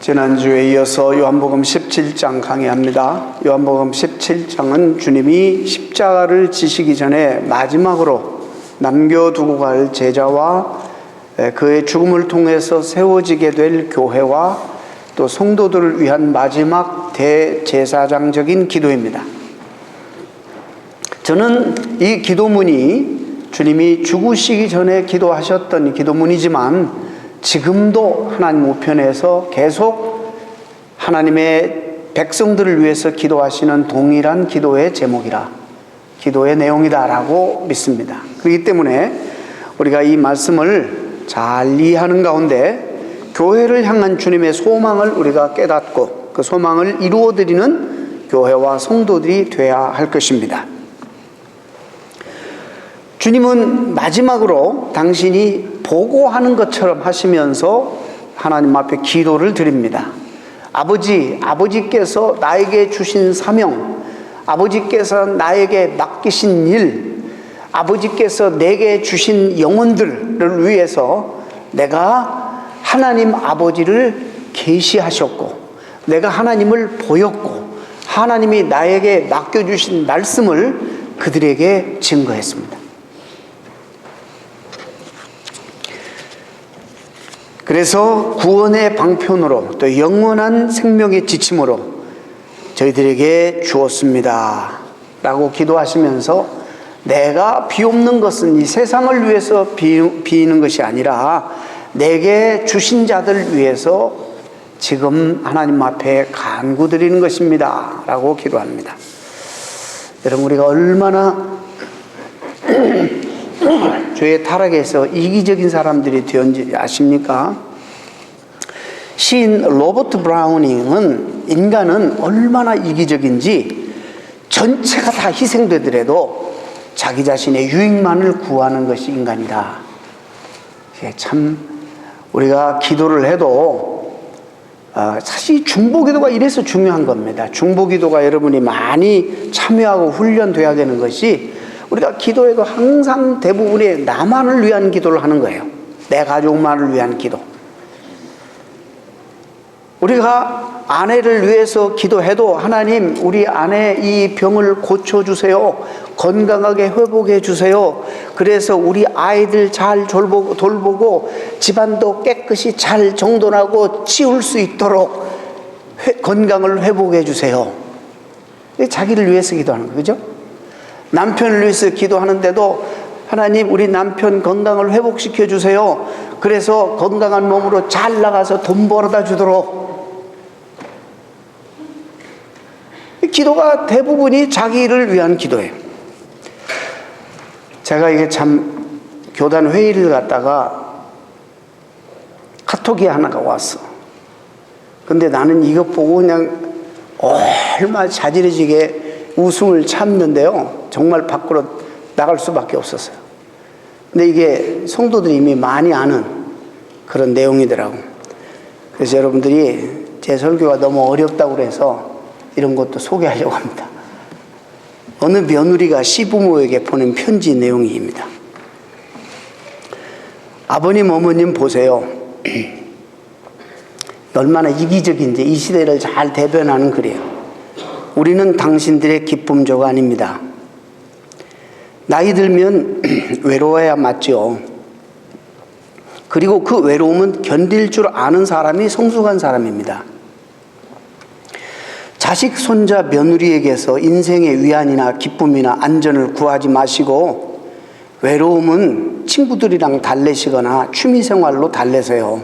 지난주에 이어서 요한복음 17장 강의합니다. 요한복음 17장은 주님이 십자가를 지시기 전에 마지막으로 남겨두고 갈 제자와 그의 죽음을 통해서 세워지게 될 교회와 또 성도들을 위한 마지막 대제사장적인 기도입니다. 저는 이 기도문이 주님이 죽으시기 전에 기도하셨던 기도문이지만 지금도 하나님 우편에서 계속 하나님의 백성들을 위해서 기도하시는 동일한 기도의 제목이라, 기도의 내용이다라고 믿습니다. 그렇기 때문에 우리가 이 말씀을 잘 이해하는 가운데 교회를 향한 주님의 소망을 우리가 깨닫고 그 소망을 이루어드리는 교회와 성도들이 되어야 할 것입니다. 주님은 마지막으로 당신이 보고하는 것처럼 하시면서 하나님 앞에 기도를 드립니다. 아버지께서 나에게 주신 사명, 아버지께서 나에게 맡기신 일, 아버지께서 내게 주신 영혼들을 위해서 내가 하나님 아버지를 계시하셨고 내가 하나님을 보였고 하나님이 나에게 맡겨주신 말씀을 그들에게 증거했습니다. 그래서 구원의 방편으로 또 영원한 생명의 지침으로 저희들에게 주었습니다 라고 기도하시면서 내가 비옵는 것은 이 세상을 위해서 비는 것이 아니라 내게 주신 자들 위해서 지금 하나님 앞에 간구드리는 것입니다 라고 기도합니다. 여러분, 우리가 얼마나 죄의 타락에서 이기적인 사람들이 되었는지 아십니까? 시인 로버트 브라우닝은 인간은 얼마나 이기적인지 전체가 다 희생되더라도 자기 자신의 유익만을 구하는 것이 인간이다. 참 우리가 기도를 해도 사실 중보기도가 이래서 중요한 겁니다. 중보기도가 여러분이 많이 참여하고 훈련돼야 되는 것이 우리가 기도해도 항상 대부분의 나만을 위한 기도를 하는 거예요. 내 가족만을 위한 기도. 우리가 아내를 위해서 기도해도 하나님 우리 아내 이 병을 고쳐주세요. 건강하게 회복해 주세요. 그래서 우리 아이들 잘 돌보고 집안도 깨끗이 잘 정돈하고 치울 수 있도록 건강을 회복해 주세요. 자기를 위해서 기도하는 거예요. 그죠? 남편을 위해서 기도하는데도 하나님 우리 남편 건강을 회복시켜 주세요. 그래서 건강한 몸으로 잘 나가서 돈 벌어다 주도록. 기도가 대부분이 자기를 위한 기도예요. 제가 이게 참 교단 회의를 갔다가 카톡이 하나가 왔어. 근데 나는 이것 보고 그냥 얼마나 자지러지게 웃음을 참는데요. 정말 밖으로 나갈 수밖에 없었어요. 근데 이게 성도들이 이미 많이 아는 그런 내용이더라고. 그래서 여러분들이 제 설교가 너무 어렵다고 그래서 이런 것도 소개하려고 합니다. 어느 며느리가 시부모에게 보낸 편지 내용입니다. 아버님, 어머님 보세요. 얼마나 이기적인지 이 시대를 잘 대변하는 글이에요. 우리는 당신들의 기쁨조가 아닙니다. 나이 들면 외로워야 맞죠. 그리고 그 외로움은 견딜 줄 아는 사람이 성숙한 사람입니다. 자식, 손자, 며느리에게서 인생의 위안이나 기쁨이나 안전을 구하지 마시고 외로움은 친구들이랑 달래시거나 취미생활로 달래세요.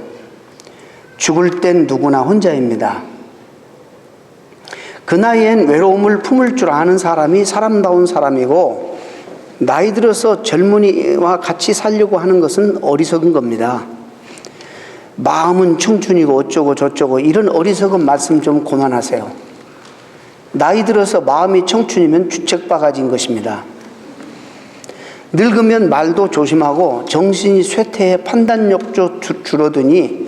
죽을 땐 누구나 혼자입니다. 그 나이엔 외로움을 품을 줄 아는 사람이 사람다운 사람이고 나이 들어서 젊은이와 같이 살려고 하는 것은 어리석은 겁니다. 마음은 청춘이고 어쩌고 저쩌고 이런 어리석은 말씀 좀 그만하세요. 나이 들어서 마음이 청춘이면 주책바가지인 것입니다. 늙으면 말도 조심하고 정신이 쇠퇴해 판단력도 줄어드니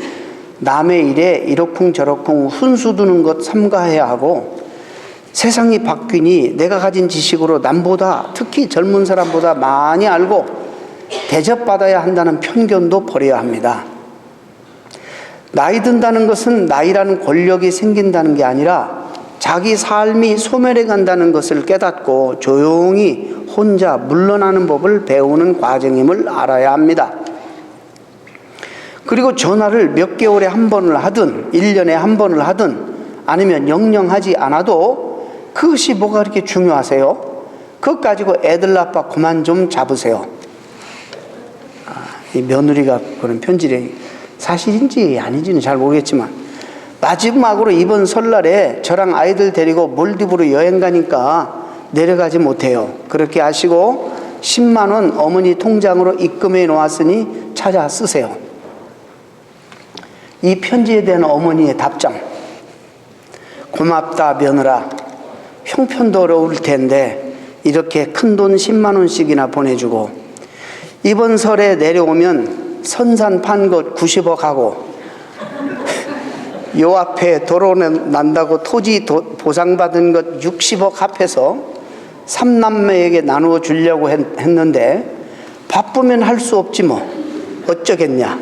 남의 일에 이러쿵저러쿵 훈수두는 것 삼가해야 하고 세상이 바뀌니 내가 가진 지식으로 남보다 특히 젊은 사람보다 많이 알고 대접받아야 한다는 편견도 버려야 합니다. 나이 든다는 것은 나이라는 권력이 생긴다는 게 아니라 자기 삶이 소멸해 간다는 것을 깨닫고 조용히 혼자 물러나는 법을 배우는 과정임을 알아야 합니다. 그리고 전화를 몇 개월에 한 번을 하든 1년에 한 번을 하든 아니면 영영 하지 않아도 그것이 뭐가 그렇게 중요하세요? 그것 가지고 애들 아빠 그만 좀 잡으세요. 이 며느리가 그런 편지를 사실인지 아닌지는 잘 모르겠지만 마지막으로 이번 설날에 저랑 아이들 데리고 몰디브로 여행 가니까 내려가지 못해요. 그렇게 하시고 10만 원 어머니 통장으로 입금해 놓았으니 찾아 쓰세요. 이 편지에 대한 어머니의 답장. 고맙다 며느라. 형편도 어려울 텐데 이렇게 큰돈 10만 원씩이나 보내주고 이번 설에 내려오면 선산 판 것 90억 하고 요 앞에 도로 난다고 토지 보상받은 것 60억 합해서 3남매에게 나누어 주려고 했는데 바쁘면 할 수 없지 뭐 어쩌겠냐.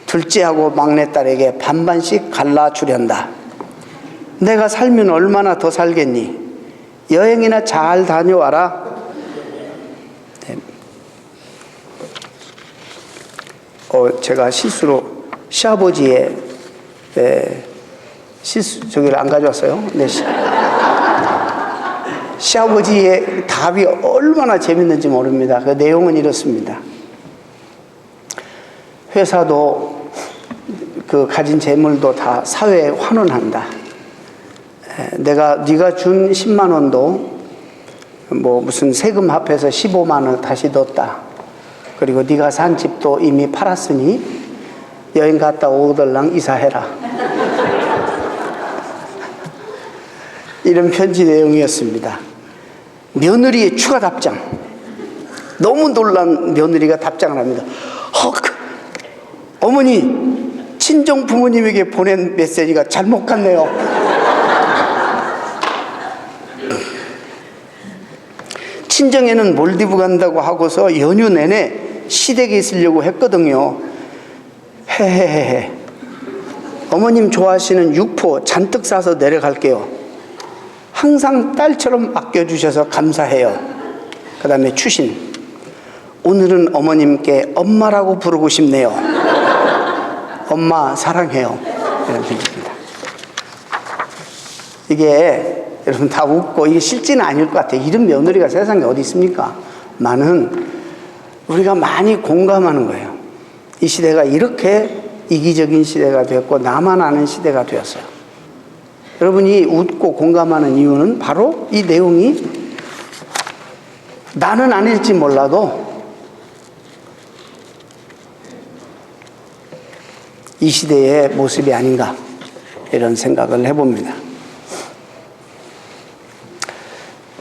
둘째하고 막내딸에게 반반씩 갈라주련다. 내가 살면 얼마나 더 살겠니? 여행이나 잘 다녀와라. 제가 실수로 시아버지의 저기를 안 가져왔어요. 네, 시아버지의 답이 얼마나 재밌는지 모릅니다. 그 내용은 이렇습니다. 회사도 그 가진 재물도 다 사회에 환원한다. 네가 준 10만 원도 뭐 무슨 세금 합해서 15만 원 다시 넣었다. 그리고 네가 산 집도 이미 팔았으니 여행 갔다 오더랑 이사해라. 이런 편지 내용이었습니다. 며느리의 추가 답장. 너무 놀란 며느리가 답장을 합니다. 어머니, 친정 부모님에게 보낸 메시지가 잘못 갔네요. 친정에는 몰디브 간다고 하고서 연휴 내내 시댁에 있으려고 했거든요. 헤헤헤헤. 어머님 좋아하시는 육포 잔뜩 싸서 내려갈게요. 항상 딸처럼 아껴주셔서 감사해요. 그 다음에 추신. 오늘은 어머님께 엄마라고 부르고 싶네요. 엄마 사랑해요. 이런 편지입니다. 이게 여러분 다 웃고 이게 실제는 아닐 것 같아요. 이런 며느리가 세상에 어디 있습니까? 많은 우리가 많이 공감하는 거예요. 이 시대가 이렇게 이기적인 시대가 되었고 나만 아는 시대가 되었어요. 여러분이 웃고 공감하는 이유는 바로 이 내용이 나는 아닐지 몰라도 이 시대의 모습이 아닌가 이런 생각을 해봅니다.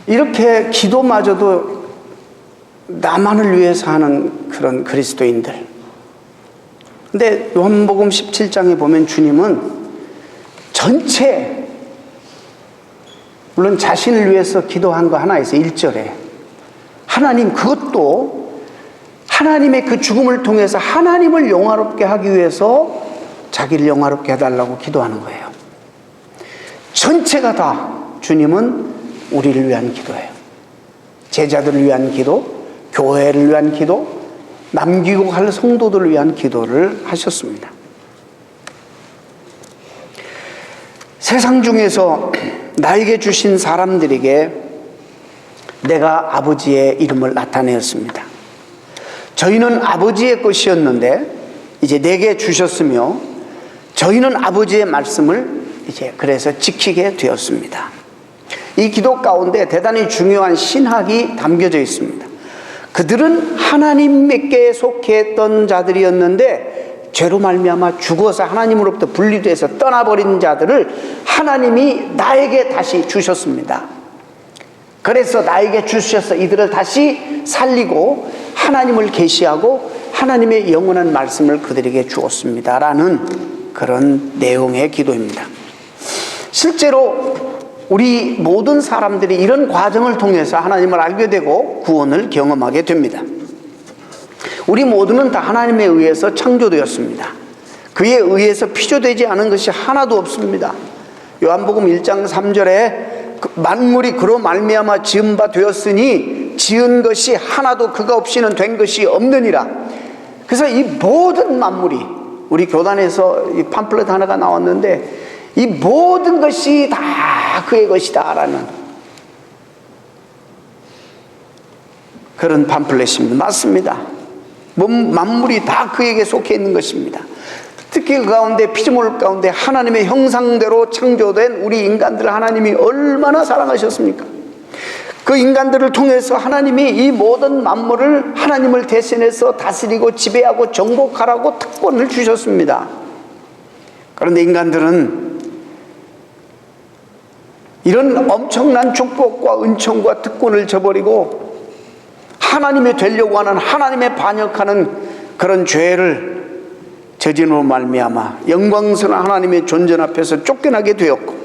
이렇게 기도마저도 나만을 위해서 하는 그런 그리스도인들. 근데 요한복음 17장에 보면 주님은 전체, 물론 자신을 위해서 기도한 거 하나 있어요. 1절에 하나님, 그것도 하나님의 그 죽음을 통해서 하나님을 영화롭게 하기 위해서 자기를 영화롭게 해달라고 기도하는 거예요. 전체가 다 주님은 우리를 위한 기도예요. 제자들을 위한 기도, 교회를 위한 기도, 남기고 갈 성도들을 위한 기도를 하셨습니다. 세상 중에서 나에게 주신 사람들에게 내가 아버지의 이름을 나타내었습니다. 저희는 아버지의 것이었는데 이제 내게 주셨으며 저희는 아버지의 말씀을 이제 그래서 지키게 되었습니다. 이 기도 가운데 대단히 중요한 신학이 담겨져 있습니다. 그들은 하나님께 속했던 자들이었는데 죄로 말미암아 죽어서 하나님으로부터 분리돼서 떠나버린 자들을 하나님이 나에게 다시 주셨습니다. 그래서 나에게 주셔서 이들을 다시 살리고 하나님을 계시하고 하나님의 영원한 말씀을 그들에게 주었습니다. 라는 그런 내용의 기도입니다. 실제로 우리 모든 사람들이 이런 과정을 통해서 하나님을 알게 되고 구원을 경험하게 됩니다. 우리 모두는 다 하나님에 의해서 창조되었습니다. 그에 의해서 피조되지 않은 것이 하나도 없습니다. 요한복음 1장 3절에 만물이 그로 말미암아 지은 바 되었으니 지은 것이 하나도 그가 없이는 된 것이 없느니라. 그래서 이 모든 만물이, 우리 교단에서 이 팜플렛 하나가 나왔는데, 이 모든 것이 다 그의 것이다 라는 그런 팜플렛입니다. 맞습니다. 만물이 다 그에게 속해 있는 것입니다. 특히 그 가운데, 피조물 가운데 하나님의 형상대로 창조된 우리 인간들을 하나님이 얼마나 사랑하셨습니까? 그 인간들을 통해서 하나님이 이 모든 만물을 하나님을 대신해서 다스리고 지배하고 정복하라고 특권을 주셨습니다. 그런데 인간들은 이런 엄청난 축복과 은총과 특권을 저버리고 하나님이 되려고 하는, 하나님에 반역하는 그런 죄를 저지름으로 말미암아 영광스러운 하나님의 존전 앞에서 쫓겨나게 되었고,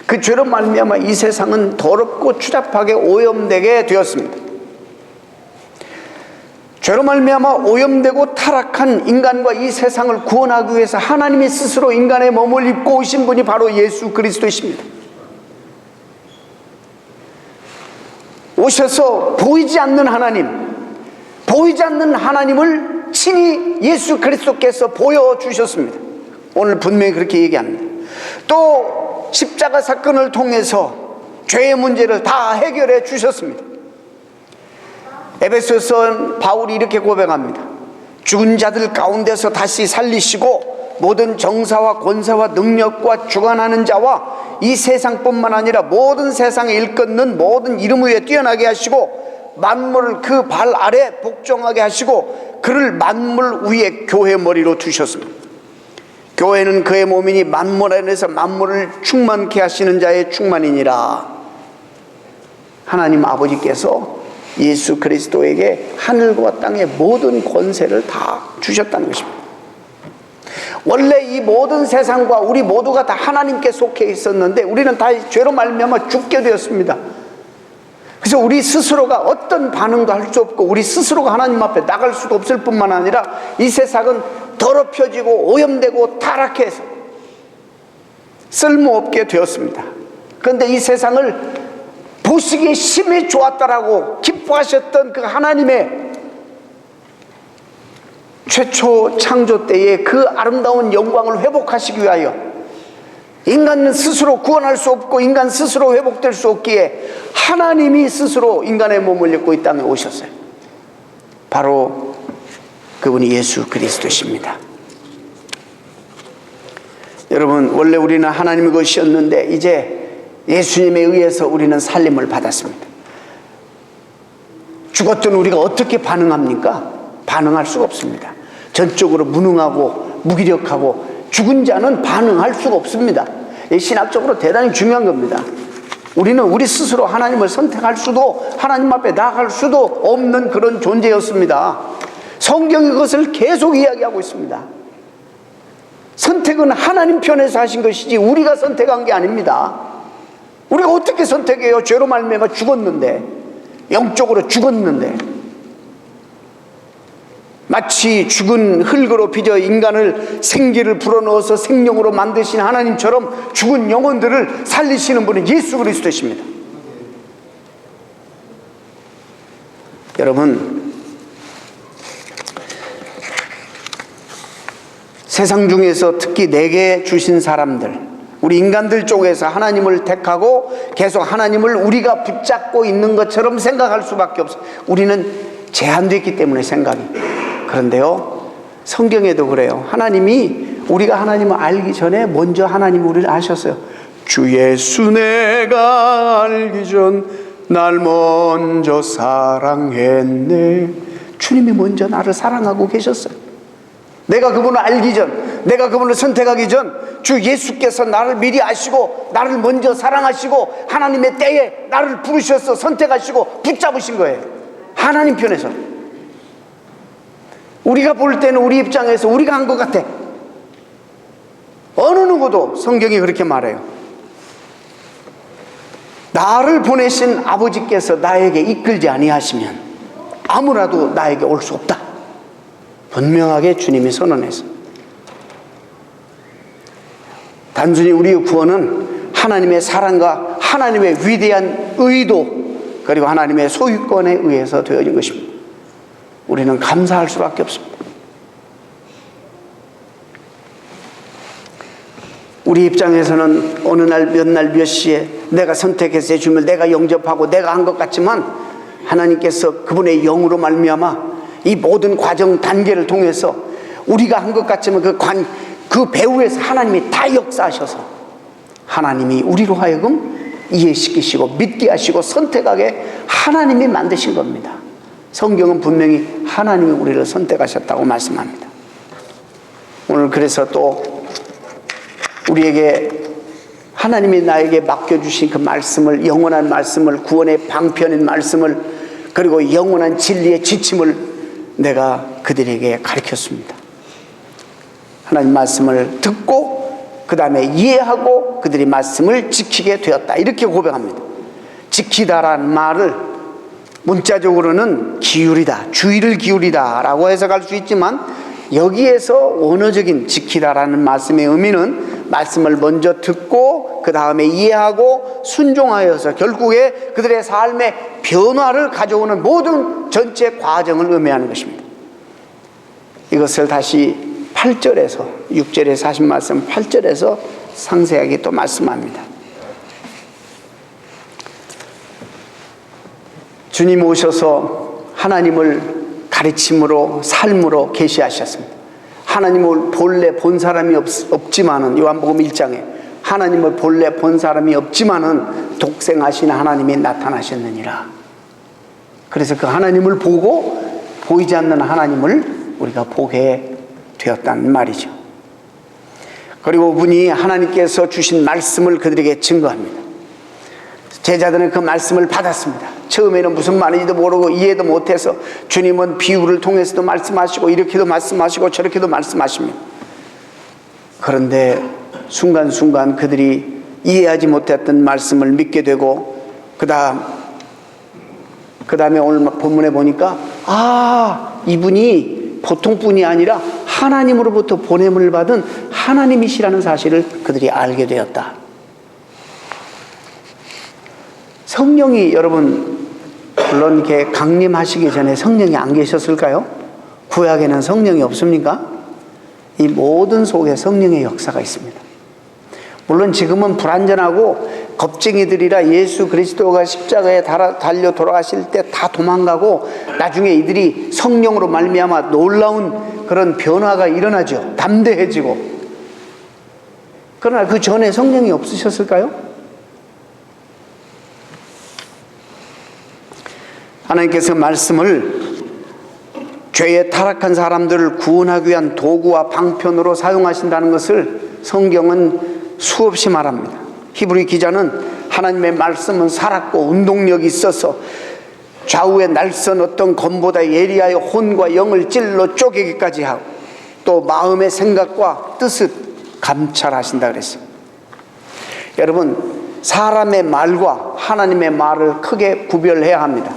그 죄로 말미암아 이 세상은 더럽고 추잡하게 오염되게 되었습니다. 죄로 말미암아 오염되고 타락한 인간과 이 세상을 구원하기 위해서 하나님이 스스로 인간의 몸을 입고 오신 분이 바로 예수 그리스도이십니다. 오셔서 보이지 않는 하나님을 친히 예수 그리스도께서 보여주셨습니다. 오늘 분명히 그렇게 얘기합니다. 또 십자가 사건을 통해서 죄의 문제를 다 해결해 주셨습니다. 에베소서 바울이 이렇게 고백합니다. 죽은 자들 가운데서 다시 살리시고 모든 정사와 권세와 능력과 주관하는 자와 이 세상뿐만 아니라 모든 세상에 일컫는 모든 이름 위에 뛰어나게 하시고 만물을 그 발 아래 복종하게 하시고 그를 만물 위에 교회 머리로 두셨습니다. 교회는 그의 몸이니 만물 안에서 만물을 충만케 하시는 자의 충만이니라. 하나님 아버지께서 예수 그리스도에게 하늘과 땅의 모든 권세를 다 주셨다는 것입니다. 원래 이 모든 세상과 우리 모두가 다 하나님께 속해 있었는데 우리는 다 죄로 말미암아 죽게 되었습니다. 그래서 우리 스스로가 어떤 반응도 할 수 없고 우리 스스로가 하나님 앞에 나갈 수도 없을 뿐만 아니라 이 세상은 더럽혀지고 오염되고 타락해서 쓸모없게 되었습니다. 그런데 이 세상을 보시기에 심히 좋았다라고 기뻐하셨던 그 하나님의 최초 창조 때의 그 아름다운 영광을 회복하시기 위하여 인간은 스스로 구원할 수 없고 인간 스스로 회복될 수 없기에 하나님이 스스로 인간의 몸을 입고 이 땅에 오셨어요. 바로 그분이 예수 그리스도십니다. 여러분, 원래 우리는 하나님의 것이었는데 이제 예수님에 의해서 우리는 살림을 받았습니다. 죽었던 우리가 어떻게 반응합니까? 반응할 수가 없습니다. 전적으로 무능하고 무기력하고 죽은 자는 반응할 수가 없습니다. 신학적으로 대단히 중요한 겁니다. 우리는 우리 스스로 하나님을 선택할 수도 하나님 앞에 나아갈 수도 없는 그런 존재였습니다. 성경이 그것을 계속 이야기하고 있습니다. 선택은 하나님 편에서 하신 것이지 우리가 선택한 게 아닙니다. 우리가 어떻게 선택해요? 죄로 말미암아 죽었는데, 영적으로 죽었는데, 마치 죽은 흙으로 빚어 인간을 생기를 불어넣어서 생명으로 만드신 하나님처럼 죽은 영혼들을 살리시는 분은 예수 그리스도십니다. 여러분, 세상 중에서 특히 내게 주신 사람들, 우리 인간들 쪽에서 하나님을 택하고 계속 하나님을 우리가 붙잡고 있는 것처럼 생각할 수밖에 없어요. 우리는 제한됐기 때문에 생각이. 그런데요, 성경에도 그래요. 하나님이, 우리가 하나님을 알기 전에 먼저 하나님이 우리를 아셨어요. 주 예수 내가 알기 전 날 먼저 사랑했네. 주님이 먼저 나를 사랑하고 계셨어요. 내가 그분을 알기 전, 내가 그분을 선택하기 전 주 예수께서 나를 미리 아시고 나를 먼저 사랑하시고 하나님의 때에 나를 부르셔서 선택하시고 붙잡으신 거예요. 하나님 편에서. 우리가 볼 때는 우리 입장에서 우리가 한 것 같아. 어느 누구도 성경이 그렇게 말해요. 나를 보내신 아버지께서 나에게 이끌지 아니하시면 아무라도 나에게 올 수 없다. 분명하게 주님이 선언했어. 단순히 우리의 구원은 하나님의 사랑과 하나님의 위대한 의도 그리고 하나님의 소유권에 의해서 되어진 것입니다. 우리는 감사할 수밖에 없습니다. 우리 입장에서는 어느 날 몇 시에 내가 선택해서 주면 내가 영접하고 내가 한 것 같지만 하나님께서 그분의 영으로 말미암아 이 모든 과정 단계를 통해서 우리가 한 것 같지만 그 배후에서 하나님이 다 역사하셔서 하나님이 우리로 하여금 이해시키시고 믿게 하시고 선택하게 하나님이 만드신 겁니다. 성경은 분명히 하나님이 우리를 선택하셨다고 말씀합니다. 오늘 그래서 또 우리에게 하나님이 나에게 맡겨주신 그 말씀을, 영원한 말씀을, 구원의 방편인 말씀을, 그리고 영원한 진리의 지침을 내가 그들에게 가르쳤습니다. 하나님 말씀을 듣고 그 다음에 이해하고 그들이 말씀을 지키게 되었다, 이렇게 고백합니다. 지키다라는 말을 문자적으로는 기울이다, 주의를 기울이다 라고 해석할 수 있지만 여기에서 원어적인 지키다라는 말씀의 의미는 말씀을 먼저 듣고 그 다음에 이해하고 순종하여서 결국에 그들의 삶의 변화를 가져오는 모든 전체 과정을 의미하는 것입니다. 이것을 다시 8절에서 6절에서 하신 말씀 8절에서 상세하게 또 말씀합니다. 주님 오셔서 하나님을 가르침으로 삶으로 계시하셨습니다. 하나님을 본래 본 사람이 없지만은, 요한복음 1장에 하나님을 본래 본 사람이 없지만은 독생하신 하나님이 나타나셨느니라. 그래서 그 하나님을 보고 보이지 않는 하나님을 우리가 보게 되었다는 말이죠. 그리고 그분이 하나님께서 주신 말씀을 그들에게 증거합니다. 제자들은 그 말씀을 받았습니다. 처음에는 무슨 말인지도 모르고 이해도 못해서 주님은 비유를 통해서도 말씀하시고 이렇게도 말씀하시고 저렇게도 말씀하십니다. 그런데 순간순간 그들이 이해하지 못했던 말씀을 믿게 되고 그 다음에 오늘 본문에 보니까 이분이 보통 분이 아니라 하나님으로부터 보냄을 받은 하나님이시라는 사실을 그들이 알게 되었다. 성령이 여러분 물론 이렇게 강림하시기 전에 성령이 안 계셨을까요? 구약에는 성령이 없습니까? 이 모든 속에 성령의 역사가 있습니다. 물론 지금은 불완전하고 겁쟁이들이라 예수 그리스도가 십자가에 달려 돌아가실 때 다 도망가고 나중에 이들이 성령으로 말미암아 놀라운 그런 변화가 일어나죠. 담대해지고. 그러나 그 전에 성령이 없으셨을까요? 하나님께서 말씀을 죄에 타락한 사람들을 구원하기 위한 도구와 방편으로 사용하신다는 것을 성경은 수없이 말합니다. 히브리 기자는 하나님의 말씀은 살았고 운동력이 있어서 좌우에 날선 어떤 검보다 예리하여 혼과 영을 찔러 쪼개기까지 하고 또 마음의 생각과 뜻을 감찰하신다 그랬어요. 여러분, 사람의 말과 하나님의 말을 크게 구별해야 합니다.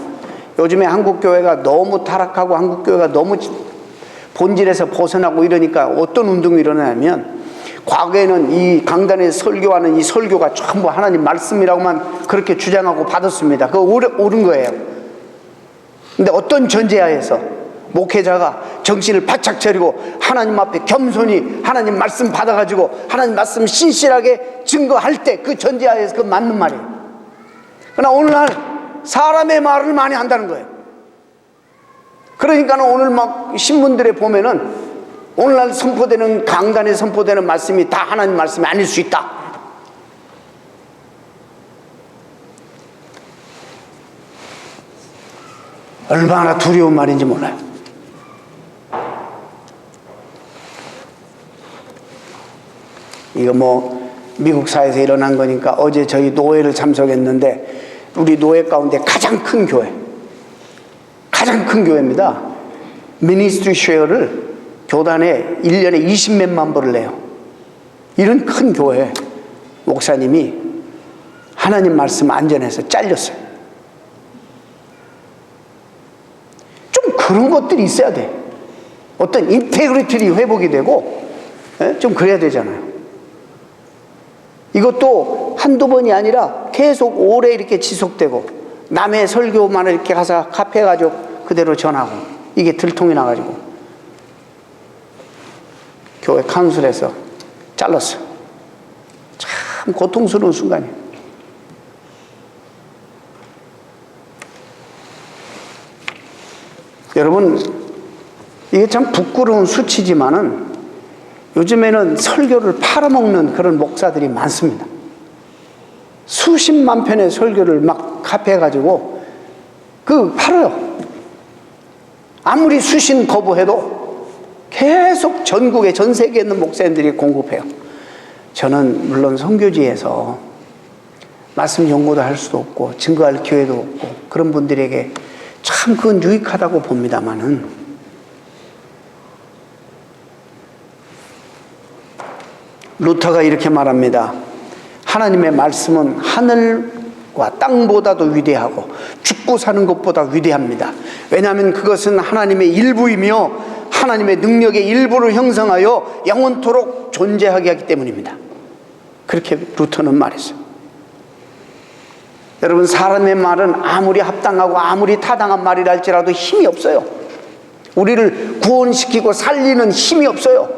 요즘에 한국교회가 너무 타락하고 한국교회가 너무 본질에서 벗어나고 이러니까 어떤 운동이 일어나냐면 과거에는 이 강단에서 설교하는 이 설교가 전부 하나님 말씀이라고만 그렇게 주장하고 받았습니다. 그거 옳은 거예요. 근데 어떤 전제하에서 목회자가 정신을 바짝 차리고 하나님 앞에 겸손히 하나님 말씀 받아가지고 하나님 말씀 신실하게 증거할 때 그 전제하에서 그 맞는 말이에요. 그러나 오늘날 사람의 말을 많이 한다는 거예요. 그러니까 오늘 막 신문들에 보면은 오늘날 선포되는 강단에 선포되는 말씀이 다 하나님 말씀이 아닐 수 있다. 얼마나 두려운 말인지 몰라요. 이거 뭐 미국 사회에서 일어난 거니까 어제 저희 노회를 참석했는데 우리 노회 가운데 가장 큰 교회입니다. 미니스트리 쉐어를 교단에 1년에 20몇만 불을 내요. 이런 큰 교회 목사님이 하나님 말씀 안전해서 잘렸어요. 좀 그런 것들이 있어야 돼. 어떤 인테그리티를 회복이 되고 좀 그래야 되잖아요. 이것도 한두 번이 아니라 계속 오래 이렇게 지속되고, 남의 설교만 이렇게 가서 카페 가지고 그대로 전하고, 이게 들통이 나가지고 교회 카운슬에서 잘랐어. 참 고통스러운 순간이에요. 여러분, 이게 참 부끄러운 수치지만은 요즘에는 설교를 팔아먹는 그런 목사들이 많습니다. 수십만 편의 설교를 막 카피해가지고 팔아요. 아무리 수신 거부해도 계속 전국에, 전 세계에 있는 목사님들이 공급해요. 저는 물론 선교지에서 말씀 연구도 할 수도 없고 증거할 기회도 없고 그런 분들에게 참 그건 유익하다고 봅니다마는, 루터가 이렇게 말합니다. 하나님의 말씀은 하늘과 땅보다도 위대하고 죽고 사는 것보다 위대합니다. 왜냐하면 그것은 하나님의 일부이며 하나님의 능력의 일부를 형성하여 영원토록 존재하게 하기 때문입니다. 그렇게 루터는 말했어요. 여러분, 사람의 말은 아무리 합당하고 아무리 타당한 말이라 할지라도 힘이 없어요. 우리를 구원시키고 살리는 힘이 없어요.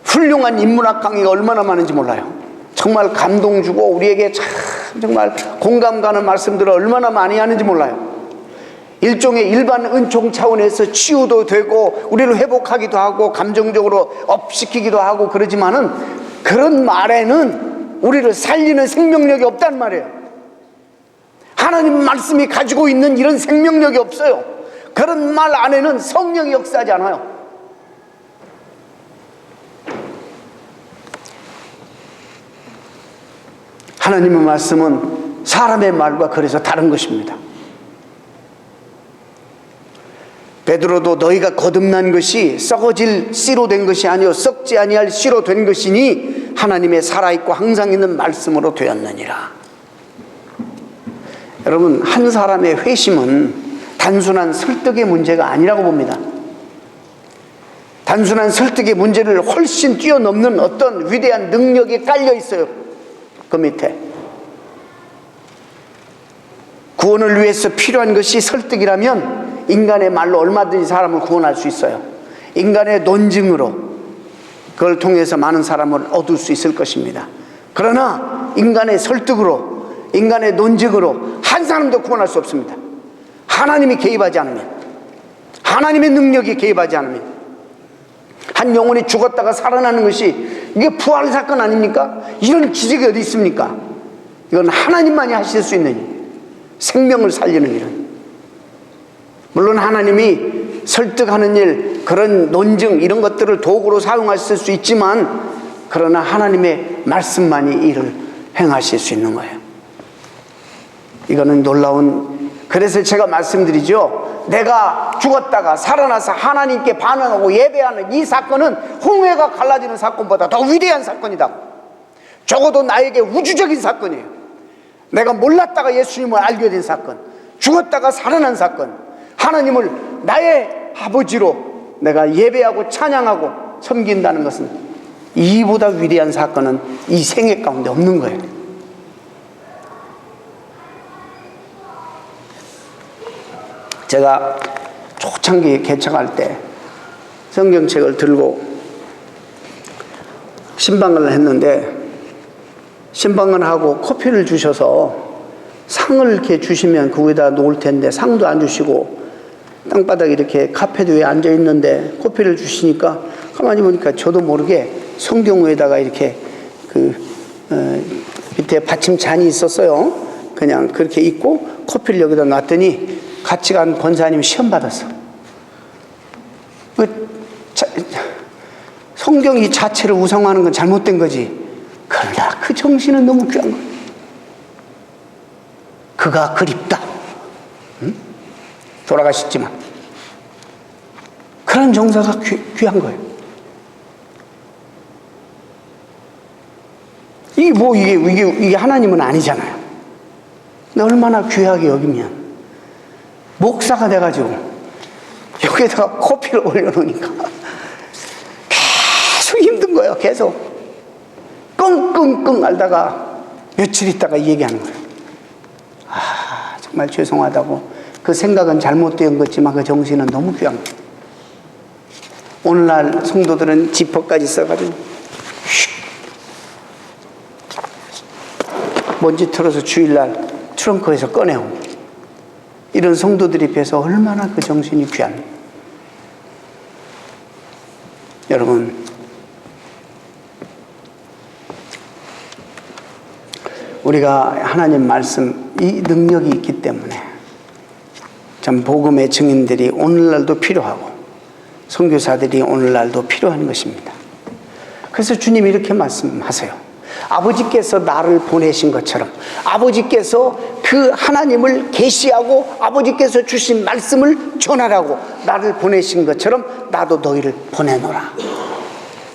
훌륭한 인문학 강의가 얼마나 많은지 몰라요. 정말 감동 주고 우리에게 정말 공감 가는 말씀들을 얼마나 많이 하는지 몰라요. 일종의 일반 은총 차원에서 치유도 되고 우리를 회복하기도 하고 감정적으로 업시키기도 하고 그러지만은, 그런 말에는 우리를 살리는 생명력이 없단 말이에요. 하나님 말씀이 가지고 있는 이런 생명력이 없어요. 그런 말 안에는 성령이 역사하지 않아요. 하나님의 말씀은 사람의 말과 그래서 다른 것입니다. 베드로도 너희가 거듭난 것이 썩어질 씨로 된 것이 아니요 썩지 아니할 씨로 된 것이니 하나님의 살아있고 항상 있는 말씀으로 되었느니라. 여러분, 한 사람의 회심은 단순한 설득의 문제가 아니라고 봅니다. 단순한 설득의 문제를 훨씬 뛰어넘는 어떤 위대한 능력이 깔려 있어요. 그 밑에 구원을 위해서 필요한 것이 설득이라면 인간의 말로 얼마든지 사람을 구원할 수 있어요. 인간의 논증으로 그걸 통해서 많은 사람을 얻을 수 있을 것입니다. 그러나 인간의 설득으로, 인간의 논증으로 한 사람도 구원할 수 없습니다. 하나님이 개입하지 않으면, 하나님의 능력이 개입하지 않으면. 한 영혼이 죽었다가 살아나는 것이 이게 부활 사건 아닙니까? 이런 기적이 어디 있습니까? 이건 하나님만이 하실 수 있는 일, 생명을 살리는 일은. 물론 하나님이 설득하는 일, 그런 논증 이런 것들을 도구로 사용하실 수 있지만, 그러나 하나님의 말씀만이 이를 행하실 수 있는 거예요. 이거는 놀라운, 그래서 제가 말씀드리죠. 내가 죽었다가 살아나서 하나님께 반응하고 예배하는 이 사건은 홍해가 갈라지는 사건보다 더 위대한 사건이다. 적어도 나에게 우주적인 사건이에요. 내가 몰랐다가 예수님을 알게 된 사건, 죽었다가 살아난 사건, 하나님을 나의 아버지로 내가 예배하고 찬양하고 섬긴다는 것은, 이보다 위대한 사건은 이 생애 가운데 없는 거예요. 제가 초창기 개척할 때 성경책을 들고 신방을 했는데, 신방을 하고 커피를 주셔서 상을 이렇게 주시면 그 위에다 놓을 텐데 상도 안 주시고 땅바닥에 이렇게 카페도 위에 앉아 있는데 커피를 주시니까 가만히 보니까 저도 모르게 성경 위에다가 이렇게 밑에 받침잔이 있었어요. 그냥 그렇게 있고 커피를 여기다 놨더니 같이 간 권사님이 시험 받았어. 성경이 자체를 우상화하는 건 잘못된 거지. 그러나 그 정신은 너무 귀한 거예요. 그가 그립다. 응? 돌아가셨지만 그런 정사가 귀한 거예요. 이게 하나님은 아니잖아요. 근데 얼마나 귀하게 여기면 목사가 돼가지고 여기에다가 커피를 올려놓으니까 계속 힘든 거예요. 계속 끙끙 끙끙 앓다가 며칠 있다가 얘기하는 거예요. 정말 죄송하다고. 그 생각은 잘못된 거지만 그 정신은 너무 귀한 거예요. 오늘날 성도들은 지퍼까지 써가지고 먼지 털어서 주일날 트렁크에서 꺼내오. 이런 성도들에 비해서 얼마나 그 정신이 귀한. 여러분, 우리가 하나님 말씀, 이 능력이 있기 때문에 참 복음의 증인들이 오늘날도 필요하고 선교사들이 오늘날도 필요한 것입니다. 그래서 주님이 이렇게 말씀하세요. 아버지께서 나를 보내신 것처럼, 아버지께서 그 하나님을 계시하고 아버지께서 주신 말씀을 전하라고 나를 보내신 것처럼 나도 너희를 보내노라.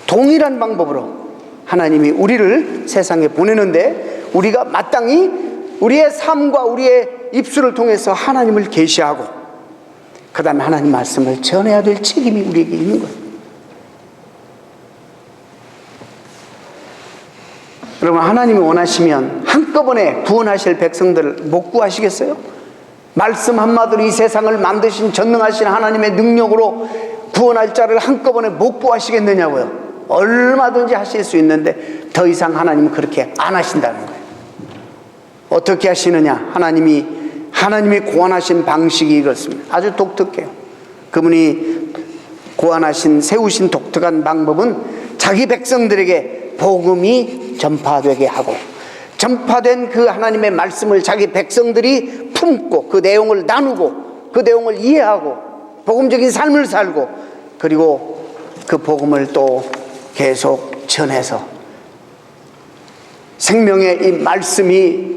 동일한 방법으로 하나님이 우리를 세상에 보내는데, 우리가 마땅히 우리의 삶과 우리의 입술을 통해서 하나님을 계시하고 그 다음에 하나님 말씀을 전해야 될 책임이 우리에게 있는 거예요. 여러분, 하나님이 원하시면 한꺼번에 구원하실 백성들을 못 구하시겠어요? 말씀 한마디로 이 세상을 만드신 전능하신 하나님의 능력으로 구원할 자를 한꺼번에 못 구하시겠느냐고요. 얼마든지 하실 수 있는데 더 이상 하나님은 그렇게 안 하신다는 거예요. 어떻게 하시느냐? 하나님이 고안하신 방식이 이렇습니다. 아주 독특해요. 그분이 세우신 독특한 방법은 자기 백성들에게 복음이 전파되게 하고, 전파된 그 하나님의 말씀을 자기 백성들이 품고 그 내용을 나누고 그 내용을 이해하고 복음적인 삶을 살고, 그리고 그 복음을 또 계속 전해서 생명의 이 말씀이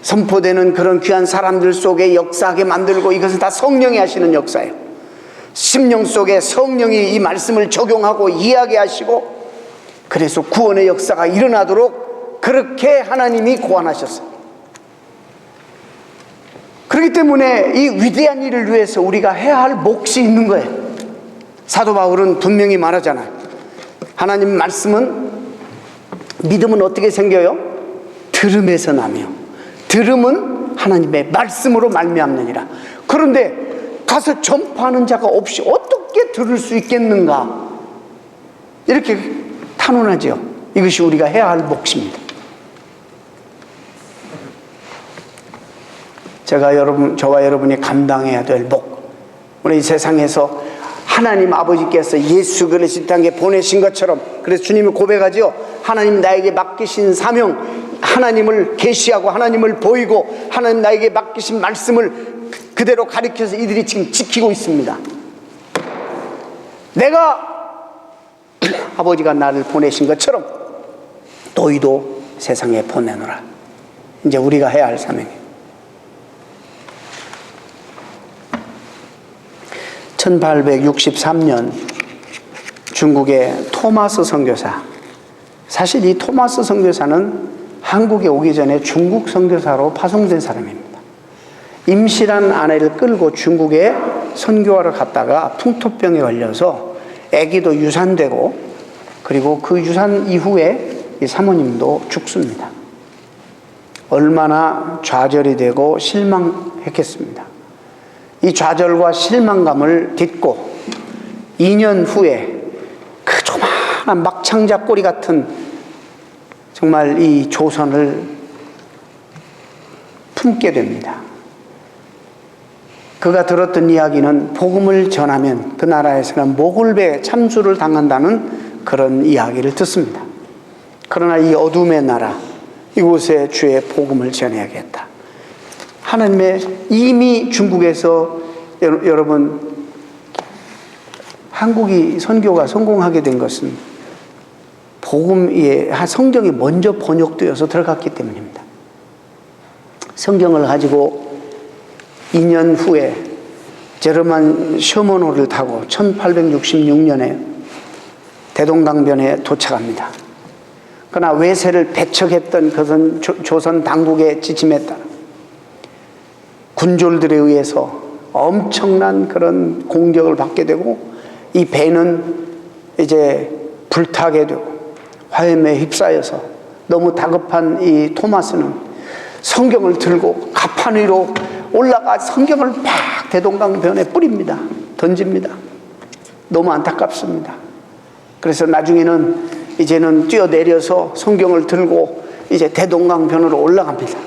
선포되는 그런 귀한 사람들 속에 역사하게 만들고, 이것은 다 성령이 하시는 역사예요. 심령 속에 성령이 이 말씀을 적용하고 이해하게 하시고, 그래서 구원의 역사가 일어나도록 그렇게 하나님이 고안하셨어요. 그렇기 때문에 이 위대한 일을 위해서 우리가 해야 할 몫이 있는 거예요. 사도 바울은 분명히 말하잖아요. 하나님 말씀은, 믿음은 어떻게 생겨요? 들음에서 나며 들음은 하나님의 말씀으로 말미암느니라. 그런데 가서 전파하는 자가 없이 어떻게 들을 수 있겠는가? 이렇게 탄원하죠. 이것이 우리가 해야 할 몫입니다. 저와 여러분이 감당해야 될 몫. 우리 이 세상에서 하나님 아버지께서 예수 그리스도 땅에 보내신 것처럼, 그래서 주님이 고백하죠. 하나님 나에게 맡기신 사명, 하나님을 계시하고 하나님을 보이고 하나님 나에게 맡기신 말씀을 그대로 가리켜서 이들이 지금 지키고 있습니다. 내가 아버지가 나를 보내신 것처럼 너희도 세상에 보내노라. 이제 우리가 해야 할 사명이에요. 1863년 중국의 토마스 선교사, 사실 이 토마스 선교사는 한국에 오기 전에 중국 선교사로 파송된 사람입니다. 임실한 아내를 끌고 중국에 선교하러 갔다가 풍토병에 걸려서 아기도 유산되고, 그리고 그 유산 이후에 이 사모님도 죽습니다. 얼마나 좌절이 되고 실망했겠습니다. 이 좌절과 실망감을 딛고 2년 후에 그 조그마한 막창자 꼬리 같은 정말 이 조선을 품게 됩니다. 그가 들었던 이야기는 복음을 전하면 그 나라에서는 모골배 참수를 당한다는 그런 이야기를 듣습니다. 그러나 이 어둠의 나라, 이곳에 주의 복음을 전해야겠다. 하나님의, 이미 중국에서 여러분 한국이 선교가 성공하게 된 것은 복음의 성경이 먼저 번역되어서 들어갔기 때문입니다. 성경을 가지고 2년 후에 제르만 셔먼호를 타고 1866년에 대동강변에 도착합니다. 그러나 외세를 배척했던 그것은 조선 당국의 지침에 따라 군졸들에 의해서 엄청난 그런 공격을 받게 되고, 이 배는 이제 불타게 되고 화염에 휩싸여서 너무 다급한 이 토마스는 성경을 들고 가판 위로 올라가 성경을 팍 대동강변에 뿌립니다. 던집니다. 너무 안타깝습니다. 그래서 나중에는 이제는 뛰어내려서 성경을 들고 이제 대동강변으로 올라갑니다.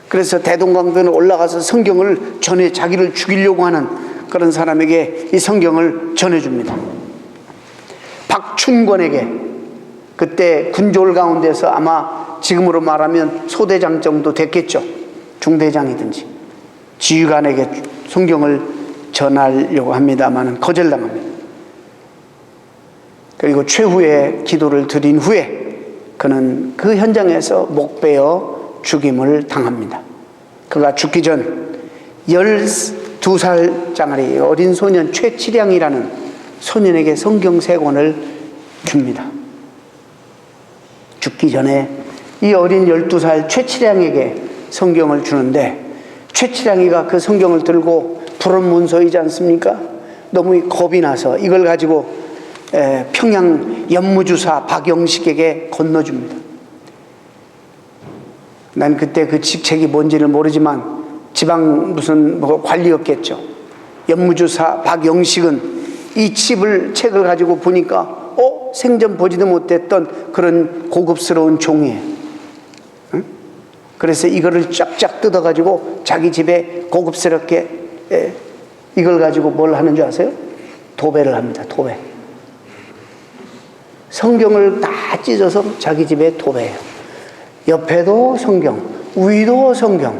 그래서 대동강변으로 올라가서 성경을 전해 자기를 죽이려고 하는 그런 사람에게 이 성경을 전해줍니다. 박춘권에게 그때 군졸 가운데서 아마 지금으로 말하면 소대장 정도 됐겠죠. 중대장이든지 지휘관에게 성경을 전하려고 합니다마는 거절당합니다. 그리고 최후의 기도를 드린 후에 그는 그 현장에서 목베어 죽임을 당합니다. 그가 죽기 전 12살짜리 어린 소년 최치량이라는 소년에게 성경 3권을 줍니다. 죽기 전에 이 어린 12살 최치량에게 성경을 주는데, 최치량이가 그 성경을 들고 푸른 문서이지 않습니까? 너무 겁이 나서 이걸 가지고 평양 연무주사 박영식에게 건너줍니다. 난 그때 그 직책이 뭔지를 모르지만 지방 무슨 관리였겠죠. 연무주사 박영식은 이 책을 가지고 보니까 생전 보지도 못했던 그런 고급스러운 종이에요. 응? 그래서 이거를 쫙쫙 뜯어가지고 자기 집에 고급스럽게 이걸 가지고 뭘 하는 줄 아세요? 도배를 합니다. 도배. 성경을 다 찢어서 자기 집에 도배해요. 옆에도 성경, 위도 성경.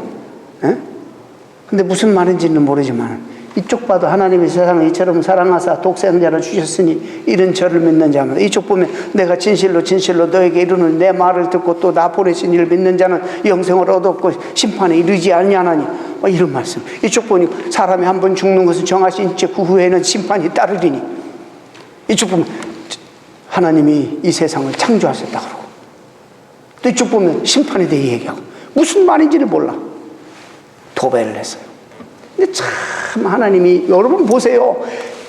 근데 무슨 말인지는 모르지만 이쪽 봐도 하나님이 세상을 이처럼 사랑하사 독생자를 주셨으니 이런 저를 믿는 자는, 이쪽 보면 내가 진실로 너에게 이르는 내 말을 듣고 또 나 보내신 이를 믿는 자는 영생을 얻었고 심판에 이르지 아니하나니, 이런 말씀. 이쪽 보니 사람이 한 번 죽는 것은 정하신 채 그 후에는 심판이 따르리니, 이쪽 보면 하나님이 이 세상을 창조하셨다 그러고, 또 이쪽 보면 심판에 대해 얘기하고, 무슨 말인지를 몰라. 도배를 했어요. 근데 참 하나님이, 여러분 보세요.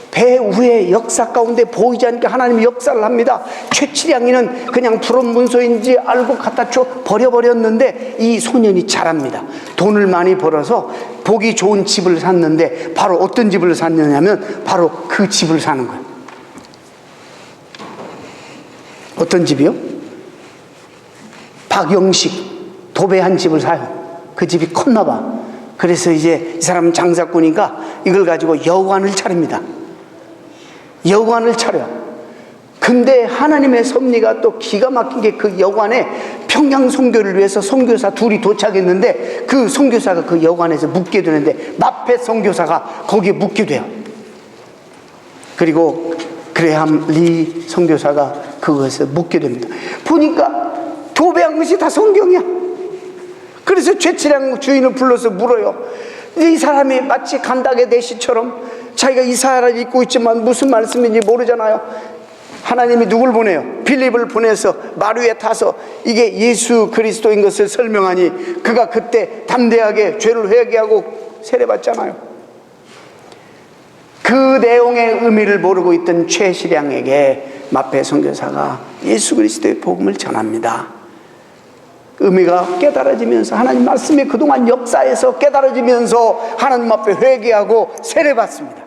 배후의 역사 가운데 보이지 않게 하나님이 역사를 합니다. 최치량이는 그냥 푸른 문서인지 알고 갖다 줘 버려버렸는데 이 소년이 잘합니다. 돈을 많이 벌어서 보기 좋은 집을 샀는데, 바로 어떤 집을 샀느냐면 바로 그 집을 사는 거예요. 어떤 집이요? 박영식 도배한 집을 사요. 그 집이 컸나 봐. 그래서 이제 이 사람은 장사꾼이니까 이걸 가지고 여관을 차립니다. 여관을 차려. 근데 하나님의 섭리가 또 기가 막힌 게, 그 여관에 평양 선교를 위해서 선교사 둘이 도착했는데 그 선교사가 그 여관에서 묵게 되는데 마페 선교사가 거기에 묵게 돼요. 그리고 그레함 리 선교사가 그것에 묵게 됩니다. 보니까 도배한 것이 다 성경이야. 그래서 최치량 주인을 불러서 물어요. 이 사람이 마치 간닥의 내시처럼 자기가 이사야를 읽고 있지만 무슨 말씀인지 모르잖아요. 하나님이 누굴 보내요? 빌립을 보내서 마루에 타서 이게 예수 그리스도인 것을 설명하니 그가 그때 담대하게 죄를 회개하고 세례받잖아요. 그 내용의 의미를 모르고 있던 최치량에게 마페 선교사가 예수 그리스도의 복음을 전합니다. 의미가 깨달아지면서, 하나님 말씀이 그동안 역사에서 깨달아지면서 하나님 앞에 회개하고 세례받습니다.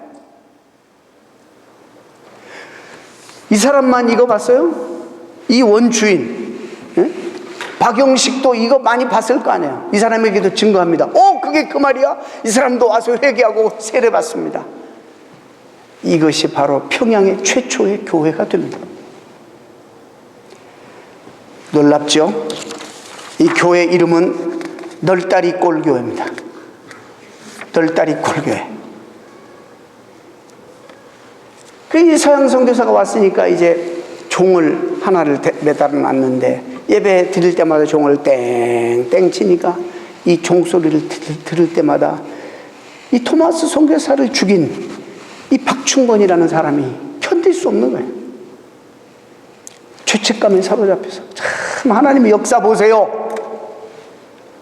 이 사람만 이거 봤어요? 이 원주인 박영식도 이거 많이 봤을 거 아니에요. 이 사람에게도 증거합니다. 그게 그 말이야? 이 사람도 와서 회개하고 세례받습니다. 이것이 바로 평양의 최초의 교회가 됩니다. 놀랍죠? 이 교회 이름은 널다리 꼴교회입니다. 널다리 꼴교회. 그 서양 선교사가 왔으니까 이제 종을 하나를 매달아 놨는데 예배 드릴 때마다 종을 땡땡 치니까 이 종소리를 들을 때마다 이 토마스 선교사를 죽인 이 박충권이라는 사람이 견딜 수 없는 거예요. 죄책감에 사로잡혀서. 참 하나님의 역사 보세요.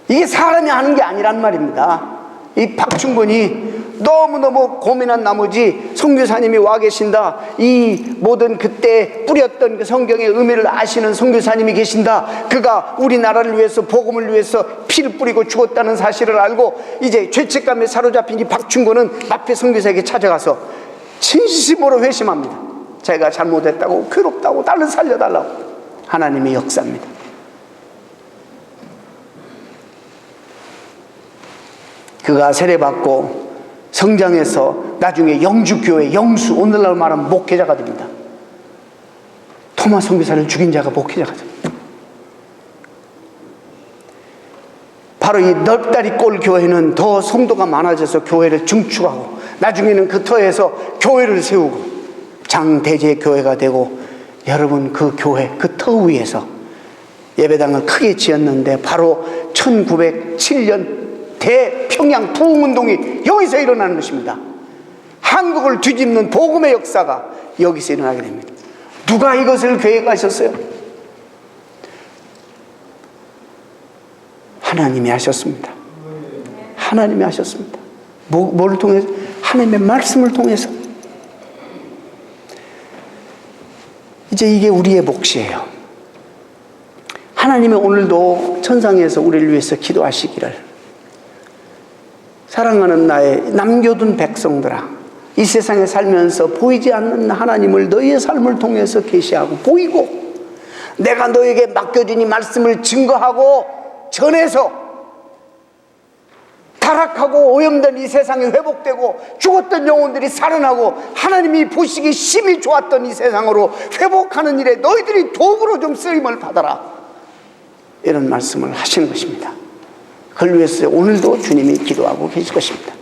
이게 사람이 하는 게 아니란 말입니다. 이 박충권이 너무너무 고민한 나머지 선교사님이 와 계신다. 이 모든 그때 뿌렸던 그 성경의 의미를 아시는 선교사님이 계신다. 그가 우리나라를 위해서 복음을 위해서 피를 뿌리고 죽었다는 사실을 알고 이제 죄책감에 사로잡힌 이 박충곤은 마페 선교사에게 찾아가서 진심으로 회심합니다. 제가 잘못했다고, 괴롭다고, 나를 살려달라고. 하나님의 역사입니다. 그가 세례받고 성장해서 나중에 영주교회 영수, 오늘날 말하면 목회자가 됩니다. 토마 선교사를 죽인 자가 목회자가 됩니다. 바로 이 널다리골 교회는 더 성도가 많아져서 교회를 증축하고 나중에는 그 터에서 교회를 세우고 장대제 교회가 되고, 여러분 그 교회 그 터 위에서 예배당을 크게 지었는데 바로 1907년 대평양 부흥운동이 여기서 일어나는 것입니다. 한국을 뒤집는 복음의 역사가 여기서 일어나게 됩니다. 누가 이것을 계획하셨어요? 하나님이 하셨습니다. 하나님이 하셨습니다. 뭐를 통해서? 하나님의 말씀을 통해서. 이제 이게 우리의 몫이에요. 하나님이 오늘도 천상에서 우리를 위해서 기도하시기를, 사랑하는 나의 남겨둔 백성들아, 이 세상에 살면서 보이지 않는 하나님을 너희의 삶을 통해서 계시하고 보이고, 내가 너에게 맡겨진 이 말씀을 증거하고 전해서 타락하고 오염된 이 세상이 회복되고 죽었던 영혼들이 살아나고 하나님이 보시기 심히 좋았던 이 세상으로 회복하는 일에 너희들이 도구로 좀 쓰임을 받아라, 이런 말씀을 하시는 것입니다. 그걸 위해서 오늘도 주님이 기도하고 계실 것입니다.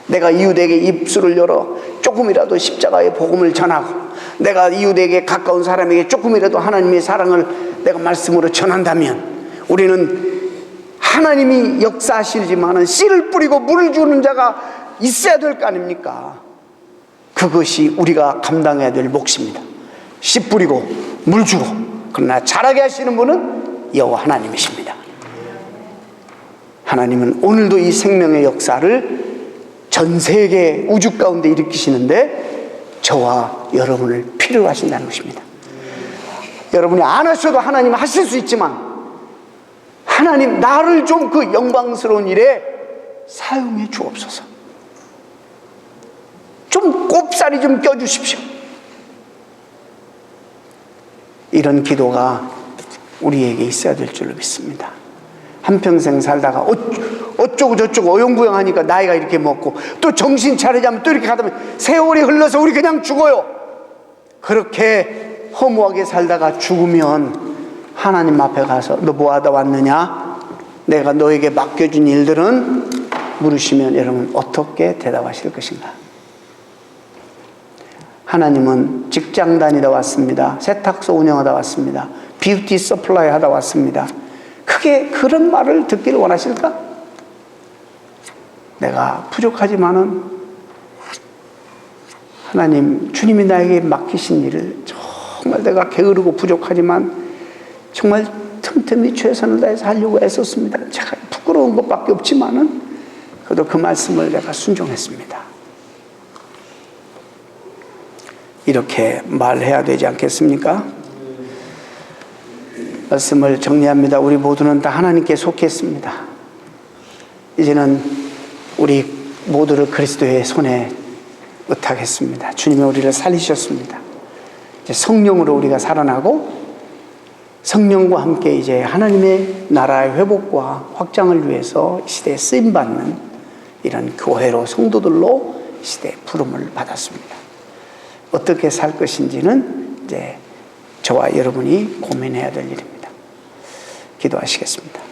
내가 이웃에게 입술을 열어 조금이라도 십자가의 복음을 전하고, 내가 이웃에게 가까운 사람에게 조금이라도 하나님의 사랑을 내가 말씀으로 전한다면, 우리는 하나님이 역사하시지만은 씨를 뿌리고 물을 주는 자가 있어야 될 거 아닙니까? 그것이 우리가 감당해야 될 몫입니다. 씨 뿌리고 물 주고. 그러나 자라게 하시는 분은 여호와 하나님이십니다. 하나님은 오늘도 이 생명의 역사를 전 세계 우주 가운데 일으키시는데 저와 여러분을 필요로 하신다는 것입니다. 여러분이 안 하셔도 하나님은 하실 수 있지만, 하나님 나를 좀 그 영광스러운 일에 사용해 주옵소서. 좀 꼽사리 좀 껴주십시오. 이런 기도가 우리에게 있어야 될 줄로 믿습니다. 한평생 살다가 어쩌고 저쩌고 어영부영하니까 나이가 이렇게 먹고, 또 정신 차리자면 또 이렇게 가다 보면 세월이 흘러서 우리 그냥 죽어요. 그렇게 허무하게 살다가 죽으면 하나님 앞에 가서 너 뭐하다 왔느냐? 내가 너에게 맡겨준 일들은? 물으시면 여러분 어떻게 대답하실 것인가? 하나님은 직장 다니다 왔습니다. 세탁소 운영하다 왔습니다. 뷰티 서플라이 하다 왔습니다. 크게 그런 말을 듣기를 원하실까? 내가 부족하지만은 하나님, 주님이 나에게 맡기신 일을 정말 내가 게으르고 부족하지만 정말 틈틈이 최선을 다해서 하려고 애썼습니다. 제가 부끄러운 것밖에 없지만은 그래도 그 말씀을 내가 순종했습니다. 이렇게 말해야 되지 않겠습니까? 말씀을 정리합니다. 우리 모두는 다 하나님께 속했습니다. 이제는 우리 모두를 그리스도의 손에 의탁했습니다. 주님이 우리를 살리셨습니다. 이제 성령으로 우리가 살아나고, 성령과 함께 이제 하나님의 나라의 회복과 확장을 위해서 시대에 쓰임받는 이런 교회로, 성도들로 시대의 부름을 받았습니다. 어떻게 살 것인지는 이제 저와 여러분이 고민해야 될 일입니다. 기도하시겠습니다.